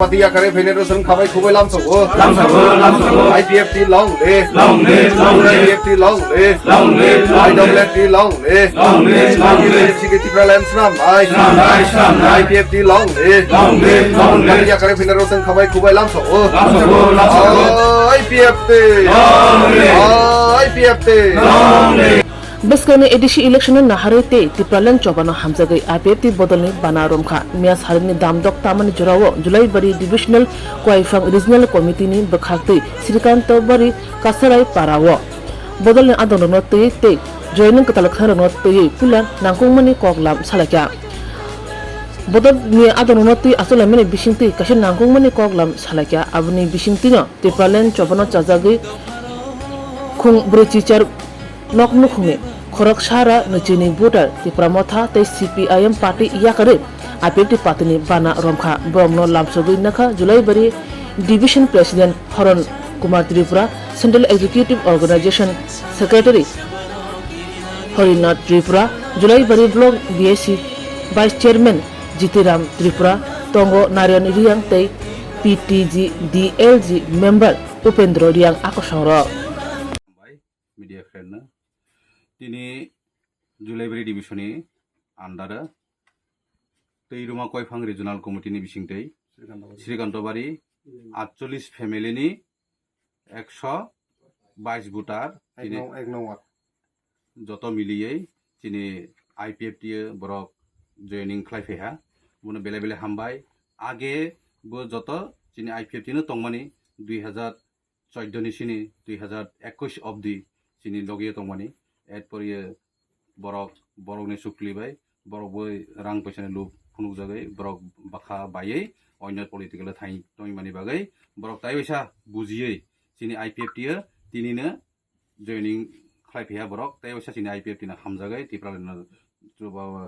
Patia kare federation khamai khubai lamsago IPFT long le IPFT long le IWT long le Sikiti Pralams nam IPFT long le Patia kare federation khamai khubai lamsago IPFT IPFT Beskane edisi election na harite tipralan chobano hamzagai IPFT bodolni bana romkha mias harini damdok tamani jorawo Julai bari divisional kwaifang regional committee ni bakhakte Srikanto bari kasarai parawo bodolni adono te joining katalakharano te pulan nangkungmani koklam salakya bodol ni adono te asolamene bisingti kashin nangkungmani koklam salakya abni bisingti no tipralan chobano chajagai khung brechichar Noknu khunge khorak sara nchini voter ti pramotha te CPIM party yakare IPFT party ni bana romkha bromno lamsogui nakha Julai bari division president Haron Kumar Tripura Central Executive Organization Secretary Harinath Tripura Julai bari block BSc Vice Chairman Jitiram Tripura Tongo Narayan Riang te PTG DLG member Upendro Riang akosoro media friend na tini Julaibari division ni under Teiruma Koifang regional committee ni bisingtei Srikantobari 48 family ni 122 voter tini joto miliye tini IPFT borok joining khlaifeha buno bele bele hambai age bo joto tini IPFT no tongmani 2014 ni sini 2021 obdi sini logie tongmani এরপরে বরক নে সুকলিবাই বরক বই রাং পয়সানে loop ফুনুক জাগাই বরক বাখা বাইয়ে অন্য political থাই টইমানি বাগাই বরক তাই পয়সা বুঝিয়ে চিনি IPFT তিনিনো জয়নিং খাইফিয়া বরক তাই পয়সা চিনি IPFT না হামজাগাই তিপ্রালেন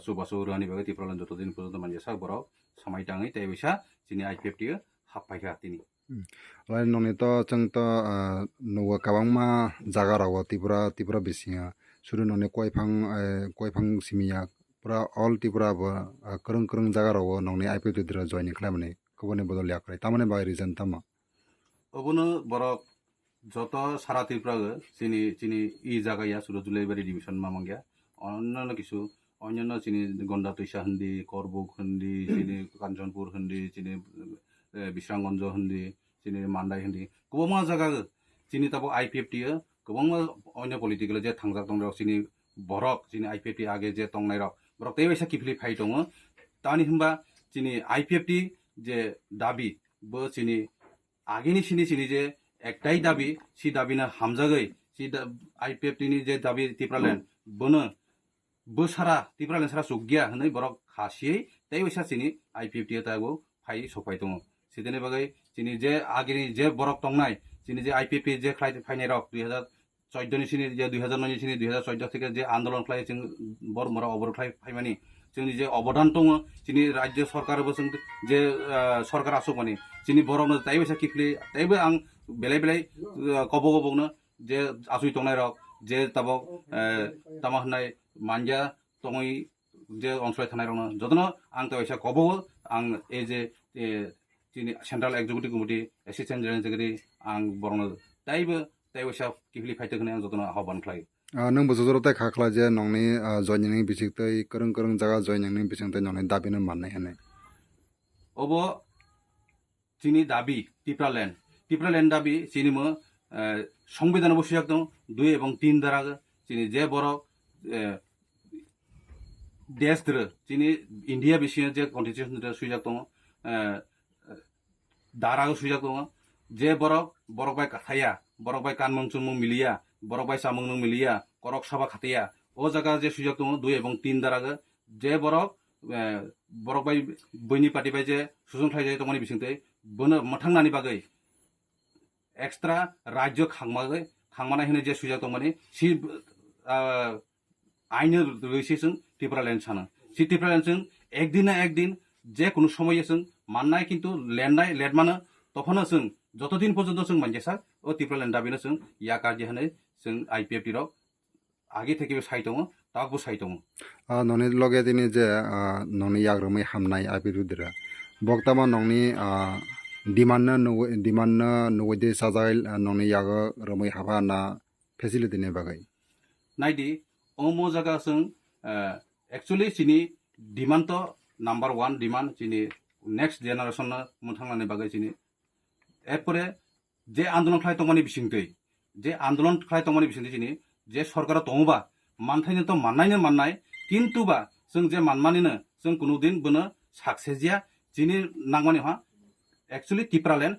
সুবাসু রানি বাগাই তিপ্রালেন যতদিন পর্যন্ত মানজাসা বরক সামাই টাঙাই তাই পয়সা চিনি IPFT হাফাইখা তিনি lai noni to chang to nuwa kabangma jaga rawo tipura bisinga suru noni koifang simia pura all tipura ba kereng jaga rawo noni IPFT dira joining klamane kobone bodol yakrai tamane ba reason tama obono borok joto sara tipura চিনি ই জায়গায় সুরু Julaibari division মামঙ্গিয়া অন্যান্য কিছু অন্যান্য চিনি গন্ডা তৈসা হন্দি করবুক হন্দি চিনি কাঞ্চনপুর হন্দি চিনি বিশ্রামগঞ্জ হন্দি চিনি মান্দাই হন্দি গোबां জায়গা চিনি তাবো IPFT गोबां अन्य पलिटिकल जे थांजाक दं चिनि बरक चिनि IPFT आगे जे तंगनाय रक बरक तेबायसा किफलि फाइ दङ तानि होमबा चिनि IPFT जे दाबि बो चिनि आगेनि चिनि जे एकटाइ दाबि सि दाबिना हामजागै सि IPFT नि जे दाबि तिप्रालेन बोनो बोसारा तिप्रालेन सारा सुगिया हनै बरक खासियै तेबायसा चिनि IPFT तागो फाइ सफाय दङ सिदेने बागै चिनि जे आगेनि जे बरक तंगनाय চিনি যে IPFT যে ফাইনাই রক 2014 नि सिनि जे 2009 नि सिनि 2014 থেকে যে আন্দোলন খাই जों বরমরা অবর খাই ফাইমানি जोंनि जे अबदान दङ চিনি রাজ্য সরকারबो जों যে সরকার আসুক মানে চিনি বরমनो তাইবैसा किफलि তাইबो आं बेलाय कबगनो जे आसुइ तंनाय रक जे ताबक तामा होननाय मानजा तङै जे अनसलाय थानाय रनो जदनो आं ताइबैसा कबगो आं ए जे चिनि central executive committee assistant general secretary आं बरनो ताइबैसा किफलि फाइते होननाय आं जदनो आह्वान खालायो nang bojoro tai khakla je nongni joining bisiktai kereng jaga joining ni bisingtai nongni dabino mannai hane obo চিনি দাবি টিপ্রাল্যান্ড দাবি চিনি মো সংবিধান বসিয়াক দं 2 এবং 3 দ্বারা চিনি যে বড় দেশ দ্র চিনি ইন্ডিয়া বিসিয়া যে কনস্টিটিউশन দ্র সুইজাক दं दारा सुइजाक दं जे बरक बाय काथाया बरक बाय कानमं चुनमं मिलिया बरक बाय सामंग मिलिया करक सभा खातिया ओ जगह जे सुइजाक दं 2 এবং 3 দ্বারা जे बरक बाय बयनि पार्टी बाय जे सुजुंथाय जाय तंगनि बिसिंतै बनो मथांनानि बागै एक्सट्रा राज्य खांमानाय होनो जे सुइजाक दं माने सि आइन रैसेजों टिप्रालेण्ड सानो सि टिप्रालेण्डजों একদিন যে কোনো সময়ে जों माननाय किन्तु लेट मानो तखनो जों যতদিন পর্যন্ত जों मानजेसा ओ टिप्रालेण्ड दाबिनो जों या कार्य होनो जों IPFT रक आगे থেকে साइ दङ ताकबो साइ दङ noni loge dini je noni yagrumai hamnai IPFT dira boktama nongni डिमान्डनो नगदे साजाइल नंनि यागो रमै हाबा ना फेसिलिटिनि बागै नायदि अमो जागा जों एक्चुअली चिनि डिमान्ड तो नाम्बार 1 डिमान्ड चिनि नेक्स्ट जेनारेशन मोनथांनानै बागै चिनि एरपरे जे आन्दोलन खालाय तंमानि बिसिंतै जे आन्दोलन खालाय तंमानि बिसिंतै चिनि जे सरकारा तंबा मानथायनो तो माननाय किन्तु बा जों जे मानमानिनो जों कुनु दिन बनो साक्सेसिया चिनि नांमानि हा एक्चुअली टिप्रालेन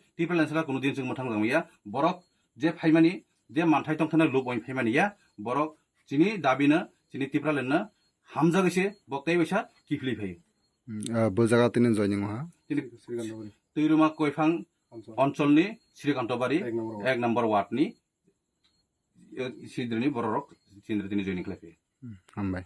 सला कुनु दिन जों मोनथां जामैया बरक जे फाइमानि जे मानथाय तंथाना लुब ओइ फाइमानिया बरक चिनि दाबिनो चिनि टिप्रालेननो हामजागैसे बक्ताय बैसा किफलि फायो बो जागा तिनि जयनिं हा चिनि तैरुमा कयफां अञ्चलनि श्रीकान्तबारी 1 नम्बर वार्डनि सिद्रनि बररक सिन्द्र दिनै जयनिं खालायफैयो हामबाय